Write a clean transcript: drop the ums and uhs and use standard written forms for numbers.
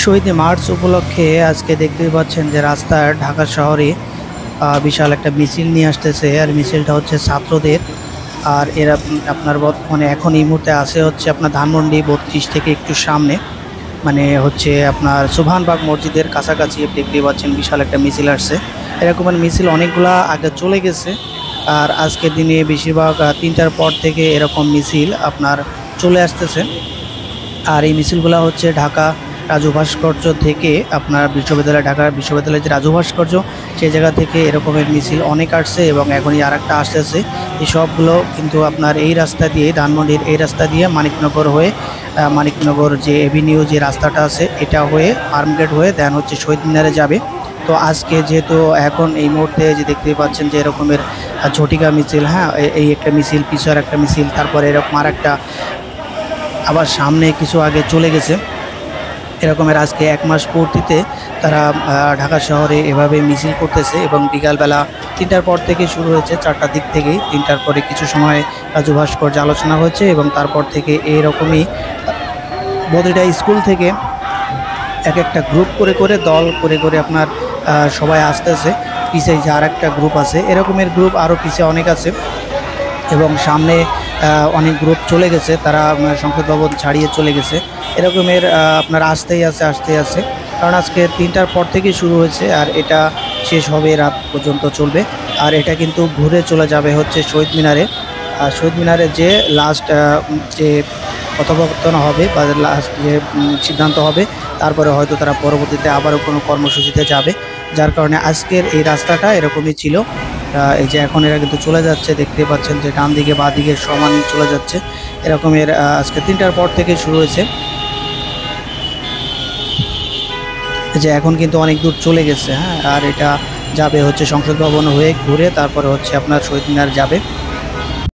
শহীদ March উপলক্ষে আজকে দেখতেই পাচ্ছেন যে রাস্তার ঢাকা শহরে বিশাল একটা মিছিল নিয়ে আসতেছে। আর মিছিলটা হচ্ছে ছাত্রদের। আর এরা আপনার বর্তমানে এখন এই মুহূর্তে আসে হচ্ছে আপনার ধানমন্ডি 32 থেকে একটু সামনে, মানে হচ্ছে আপনার সুবহানবাগ মসজিদের কাছাকাছি দেখতেই পাচ্ছেন বিশাল একটা মিছিল আসছে। এরকমের মিছিল অনেকগুলা আগে চলে গেছে। আর আজকের দিনে বেশিরভাগ 3টার পর থেকে এরকম মিছিল আপনার চলে আসতেছে। আর এই মিছিলগুলো হচ্ছে ঢাকা রাজু ভাস্কর্য থেকে আপনার ঢাকা বিশ্ববিদ্যালয়ের যে রাজু ভাস্কর্য সেই জায়গা থেকে এরকমের মিছিল অনেক আসছে এবং এখনই আর একটা আসতেছে। এই সবগুলো কিন্তু আপনার এই রাস্তা দিয়ে ধানমন্ডির এই রাস্তা দিয়ে মানিকনগর হয়ে মানিকনগর যে এভিনিউ যে রাস্তাটা আছে এটা হয়ে ফার্মগেট হয়ে দেন হচ্ছে শহীদ মিনারে যাবে। তো আজকে যেহেতু এখন এই মুহূর্তে যে দেখতে পাচ্ছেন যে এরকমের ঝটিকা মিছিল, হ্যাঁ এই একটা মিছিল, পিছর একটা মিছিল, তারপরে এরকম আর একটা আবার সামনে কিছু আগে চলে গেছে। এরকমের আজকে 1 মাস পূর্তিতে তারা ঢাকা শহরে এভাবে মিছিল করতেছে এবং বিকালবেলা 3টার পর থেকে শুরু হয়েছে, 4টার দিক থেকেই। 3টার পরে কিছু সময় রাজু ভাস্কর্য আলোচনা হয়েছে এবং তারপর থেকে এইরকমই প্রতিটা স্কুল থেকে এক একটা গ্রুপ করে করে দল করে করে আপনার সবাই আসতেছে। পিছিয়ে যে আর একটা গ্রুপ আছে, এরকমের গ্রুপ আরও পিছিয়ে অনেক আছে এবং সামনে অনেক গ্রুপ চলে গেছে, তারা সংসদ ভবন ছাড়িয়ে চলে গেছে। এরকমের আপনার আসতেই আছে, কারণ আজকে 3টার পর থেকে শুরু হয়েছে আর এটা শেষ হবে রাত পর্যন্ত চলবে। আর এটা কিন্তু ঘুরে চলে যাবে হচ্ছে শহীদ মিনারে। শহীদ মিনারে যে লাস্ট যে কথোপকথন হবে বা লাস্ট যে সিদ্ধান্ত হবে, তারপরে হয়তো তারা পরবর্তীতে আবারও কোনো কর্মসূচিতে যাবে। যার কারণে আজকের এই রাস্তাটা এরকমই ছিল। এই যে এখন এরা কিন্তু চলে যাচ্ছে, দেখতে পাচ্ছেন যে ডান দিকে বা দিকে সমান চলে যাচ্ছে। এরকমের আজকে 3টার পর থেকে শুরু হয়েছে, যে এখন কিন্তু অনেক দূর চলে গেছে। হ্যাঁ, আর এটা যাবে হচ্ছে সংসদ ভবন হয়ে ঘুরে তারপরে হচ্ছে আপনার শহীদ মিনার যাবে।